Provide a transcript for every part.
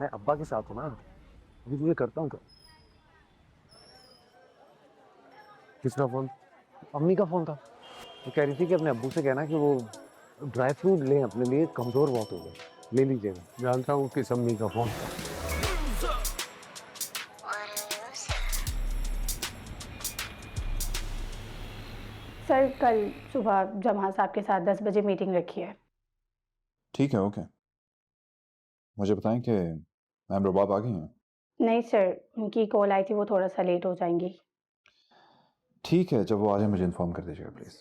मैं अब्बा के साथ हूँ ना, अभी तुझे करता हूँ क्या? किसका फोन? अम्मी का फोन था। वो कह रही थी कि अपने अब्बू से कहना कि वो ड्राई फ्रूट लें, अपने लिए कमजोर बहुत हो गए, ले लीजिएगा। जानता हूँ किस अम्मी का फोन था। सर कल सुबह जमां साहब के साथ 10 बजे मीटिंग रखी है। ठीक है, ओके। मुझे बताएं कि मैम रुबाब आ गई हैं। नहीं सर, उनकी कॉल आई थी, वो थोड़ा सा लेट हो जाएंगी। ठीक है, जब वो आ जाए मुझे इन्फॉर्म कर दीजिएगा प्लीज़।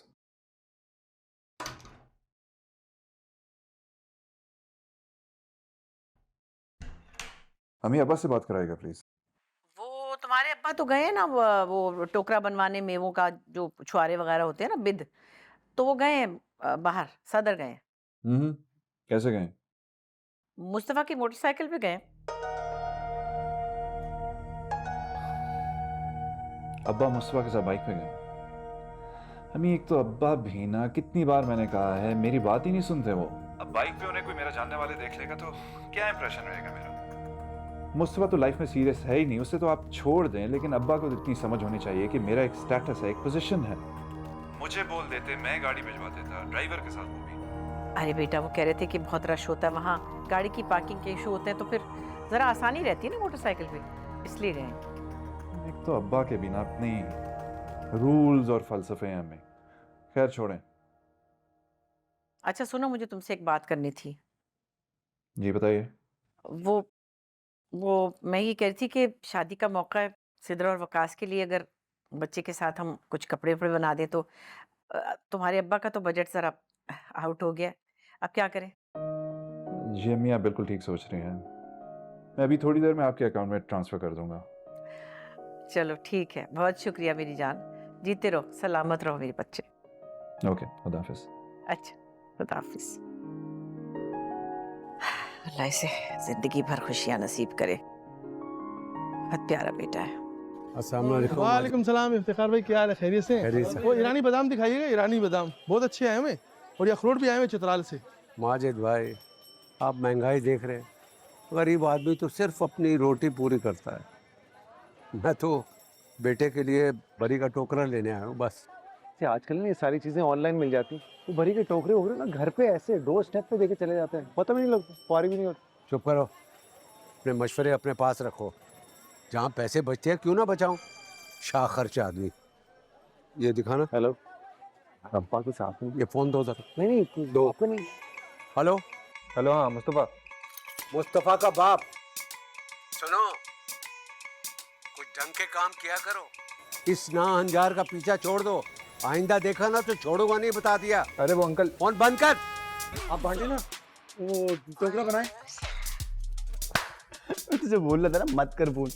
अम्मी अब्बा से बात कराएगा प्लीज़। वो तुम्हारे अब्बा तो गए ना, वो टोकरा बनवाने, मेवों का जो छुआरे वगैरह होते हैं ना, बिद, तो वो गए हैं, बाहर सदर गए हैं। हम्म, कैसे गए? मुस्तफ़ा की मोटरसाइकिल पे गए। अब्बा मुस्तफ़ा के साथ बाइक पे गए? अम्मी एक तो अब्बा भी ना, कितनी बार मैंने कहा है, मेरी बात ही नहीं सुनते वो। अब बाइक पे उन्हें कोई मेरा जानने वाले देख लेगा तो क्या इंप्रेशन रहेगा मेरा? मुस्तफ़ा तो लाइफ में सीरियस है ही नहीं, उसे तो आप छोड़ दें, लेकिन अब्बा को इतनी समझ होनी चाहिए कि मेरा एक स्टेटस है, एक पोजीशन है। मुझे बोल देते, मैं गाड़ी भिजवा देता, ड्राइवर के साथ वो भी। अरे बेटा, वो कह रहे थे कि बहुत रश होता है वहाँ, गाड़ी की पार्किंग के इशू होते हैं, तो फिर ज़रा आसानी रहती है ना मोटरसाइकिल पे, इसलिए गए। एक तो अब्बा के बिना अपनी रूल्स और फलसफे हैं हमें। खैर छोड़ें। अच्छा सुनो, मुझे तुमसे एक बात करनी थी। जी बताइए। वो वो मैं ये कह रही थी कि शादी का मौका है, सिदरा और वकास के लिए, अगर बच्चे के साथ हम कुछ कपड़े वपड़े बना दें तो तुम्हारे अब्बा का तो बजट ज़रा आउट हो गया है। अब क्या करें? जी अम्मी आप बिल्कुल ठीक सोच रही हैं। मैं अभी थोड़ी देर में आपके अकाउंट में ट्रांसफ़र कर दूंगा। चलो ठीक है, बहुत शुक्रिया मेरी जान। जीते रहो, सलामत रहो मेरे बच्चे। ओके, खुदा हाफिज़। अच्छा, खुदा हाफिज। अल्लाह इसे जिंदगी भर खुशियां नसीब करे। बहुत प्यारा बेटा है। अस्सलाम वालेकुम। वालेकुम सलाम। इफ्तिखार भाई क्या हाल है, खैरियत से? खैरियत से। वो ईरानी बादाम दिखाइएगा, ईरानी बादाम बहुत अच्छे आए हुए, और ये अखरोट भी आए हुए चित्राल से। माजिद भाई, आप महंगाई देख रहे हैं। गरीब आदमी तो सिर्फ अपनी रोटी पूरी करता है। मैं तो बेटे के लिए बरी का टोकरा लेने आया हूँ बस। आजकल ना ये सारी चीजें ऑनलाइन मिल जाती हैं, तो भरी के टोकरे वोकरे ना घर पे ऐसे डोर स्टेप पे देके चले जाते हैं, पता भी नहीं लगता, पारी भी नहीं होती। चुप करो, अपने मशवरे अपने पास रखो। जहाँ पैसे बचते हैं क्यों ना बचाऊं। शाह खर्च आदमी। ये दिखाना। हेलो, अब्बा के साथ में ये फोन दो जरा। नहीं नहीं दो, आपको नहीं। हेलो हेलो, हाँ मुस्तफ़ा। मुस्तफा का बाप, सुनो, कुछ ढंग के काम किया करो। इस नाहंजार का पीछा छोड़ दो, आइंदा देखा ना तो छोड़ूंगा नहीं, बता दिया। अरे वो अंकल, फोन बंद कर। आप बांटे ना, वो टोकरा बनाए। तुझे बोल रहा था ना मत कर फोन।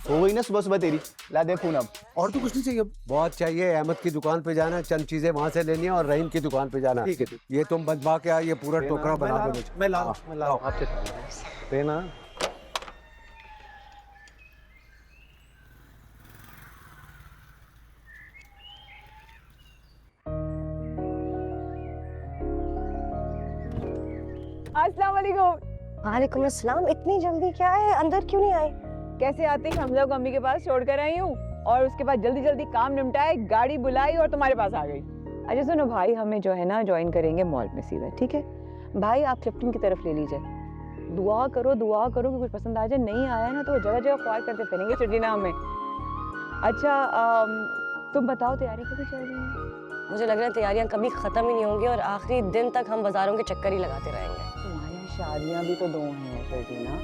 हो गई ना सुबह सुबह तेरी, ला दे फोन अब। और तो कुछ नहीं चाहिए? बहुत चाहिए। अहमद की दुकान पे जाना, चंद चीजें वहां से लेनी है, और रहीम की दुकान पे जाना। ठीक है, ये तुम बंधवा के आ, ये पूरा टोकरा बना दो मुझे। मैं ला आपसे देना। अस्सलाम वालेकुम। वालेकुम अस्सलाम। इतनी जल्दी क्या है, अंदर क्यों नहीं आए? कैसे आती, हम लोग अम्मी के पास छोड़ कर आई हूँ, और उसके बाद जल्दी जल्दी काम निपटाए, गाड़ी बुलाई और तुम्हारे पास आ गई। अच्छा सुनो भाई, हमें जो है ना ज्वाइन करेंगे मॉल में सीधा, ठीक है? भाई आप क्लिफ्टन की तरफ ले लीजिए। दुआ करो कि कुछ पसंद आ जाए। नहीं आया ना तो जगह जगह ख्वार करते फिरेंगे चटीना हमें। अच्छा तुम बताओ तैयारी कभी चल रही है? मुझे लग रहा है तैयारियां कभी खत्म ही नहीं होंगी और आखिरी दिन तक हम बाजारों के चक्कर ही लगाते रहेंगे। तुम्हारी शादियां भी तो 2 हैं शर्टीना,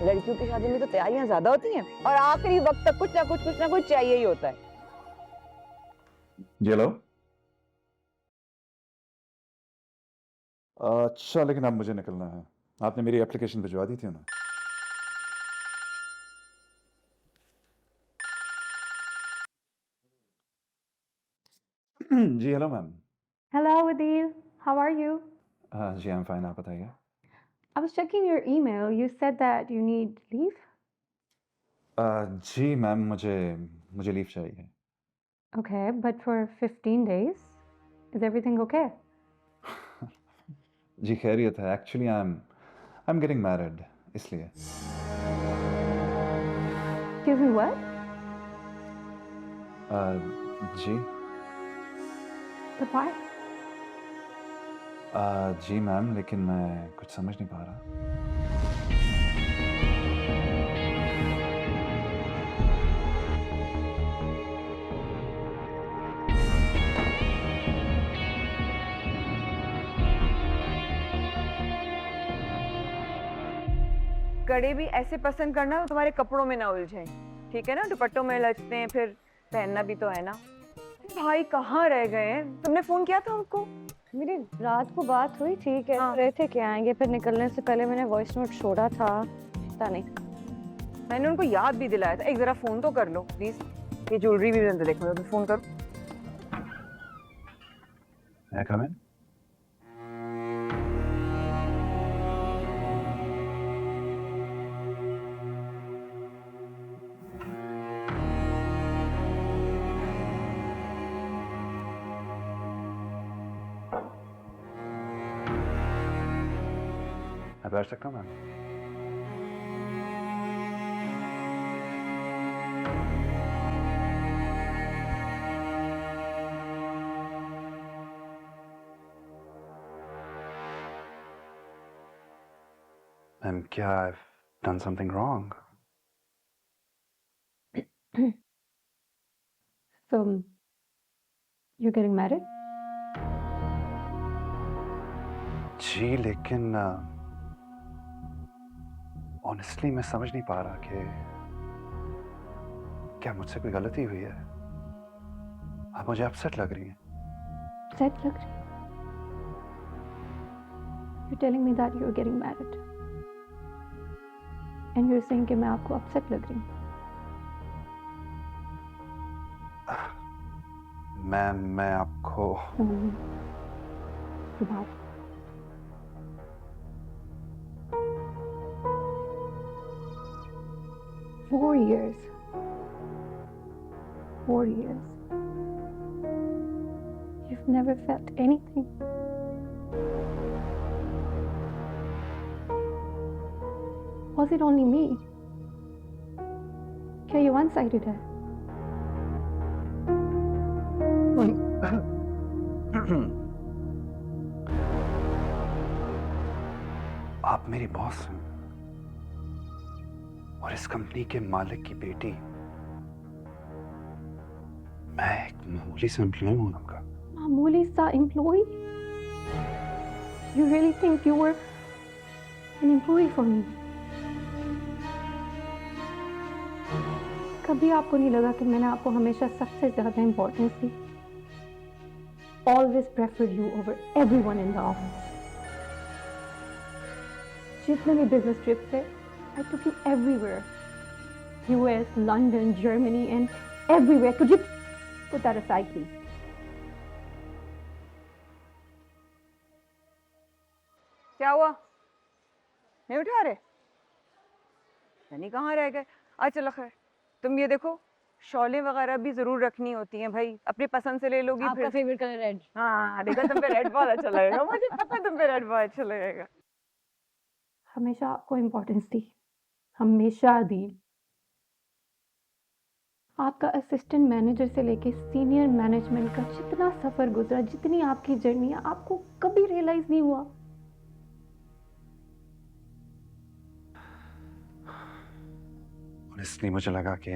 लड़कियों की शादी में तो तैयारियां ज्यादा होती हैं, और आखिरी वक्त तक कुछ ना कुछ चाहिए ही होता है। जी हेलो। अच्छा, लेकिन अब मुझे निकलना है। आपने मेरी एप्लीकेशन भिजवा दी थी ना? जी hello ma'am. Hello Adil, how are you? हाँ जी, आई एम फाइन, आप बताइए। I was checking your email. You said that you need leave. जी मैम, मुझे मुझे लीव चाहिए। Okay, but for 15 days? Is everything okay? जी खैरियत है, actually I am getting married, इसलिए। Excuse me, what? जी But why? जी मैम, लेकिन मैं कुछ समझ नहीं पा रहा। कड़े भी ऐसे पसंद करना तो तुम्हारे कपड़ों में ना उलझे, ठीक है ना? दुपट्टों में लचते हैं, फिर पहनना भी तो है ना। भाई कहाँ रह गए हैं? तुमने फोन किया था हमको? मेरी रात को बात हुई थी, कह हाँ। रहे थे कि आएंगे, फिर निकलने से पहले मैंने वॉइस नोट छोड़ा था, पता नहीं। मैंने उनको याद भी दिलाया था, एक जरा फोन तो कर लो प्लीज। ये ज्वेलरी भी मैंने देखो, तो फोन करो। May I come in? मैं बैठ सकता हूँ मैम? मैम, क्या I've done something wrong? So, you're getting married? जी, लेकिन ऑनेस्टली मैं समझ नहीं पा रहा कि क्या मुझसे कोई गलती हुई है। आप मुझे अपसेट लग रही हैं। Upset लग रही? You're telling me that you're getting married. And you're saying कि मैं आपको upset लग रही हूँ. मैम, मैं आपको Subhash, 4 years. 4 years. You've never felt anything. Was it only me? क्या ये one-sided है? आप मेरी बॉस हैं और इस कंपनी के मालिक की बेटी। मैं एक मामूली सा एम्प्लॉय हूँ आपका। मामूली सा employee? You really think you were an employee for me? कभी आपको नहीं लगा कि मैंने आपको हमेशा सबसे ज्यादा importance the? Always preferred you over everyone in the office. जितने भी business trips थे, I took you everywhere. US, London, Germany, and everywhere. Could you put that aside, please? क्या हुआ? नहीं उठा रहे? यानी कहाँ रह गए? अच्छा चलो खैर, तुम ये देखो, शॉलें वगैरह भी जरूर रखनी होती हैं भाई, अपनी पसंद से ले लोगी आपका फिर। Favourite colour red. हाँ देखो, तुम पे रेड बहुत अच्छा लगेगा, मुझे पता है तुम पे रेड बहुत अच्छा लगेगा। हमेशा आपको इम्पोर्टेंस दी, हमेशा दी। आपका असिस्टेंट मैनेजर से लेके सीनियर मैनेजमेंट का जितना सफर गुजरा, जितनी आपकी जर्नी है, आपको कभी रियलाइज नहीं हुआ? ऑनेस्टली मुझे लगा कि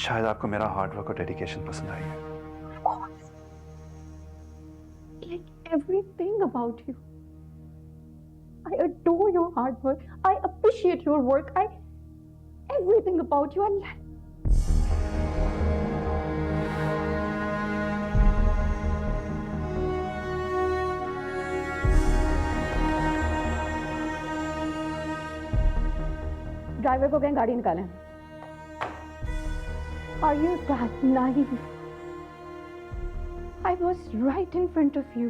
शायद आपको मेरा हार्ड वर्क और डेडिकेशन पसंद आई है। Like everything about you. I adore your hard work. I appreciate your work. Everything about you. Driver को कहें गाड़ी निकालें। Are you that naive? I was right in front of you.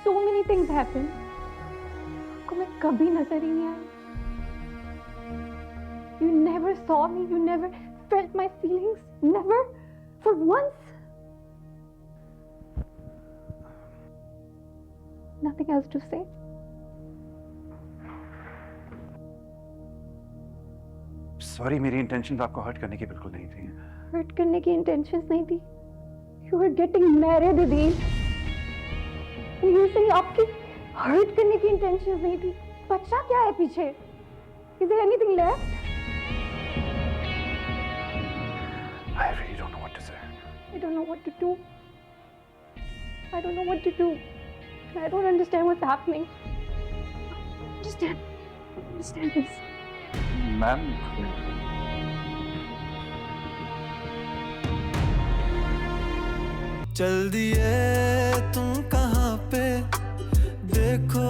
So many things happened. आपको मैं कभी नजर ही नहीं आई. You never saw me. You never felt my feelings. Never. For once. Nothing else to say. Sorry, मेरी intention आपको hurt करने की बिल्कुल नहीं थी। हर्ट करने की इंटेंशंस नहीं थी। You are getting married Adeel, and you say आपकी हर्ट करने की इंटेंशंस नहीं थी। बच्चा क्या है पीछे? Is there anything left? I really don't know what to say. I don't know what to do. I don't know what to do. I don't understand what's happening. Understand this. Ma'am, चल दिए तुम कहाँ पे, देखो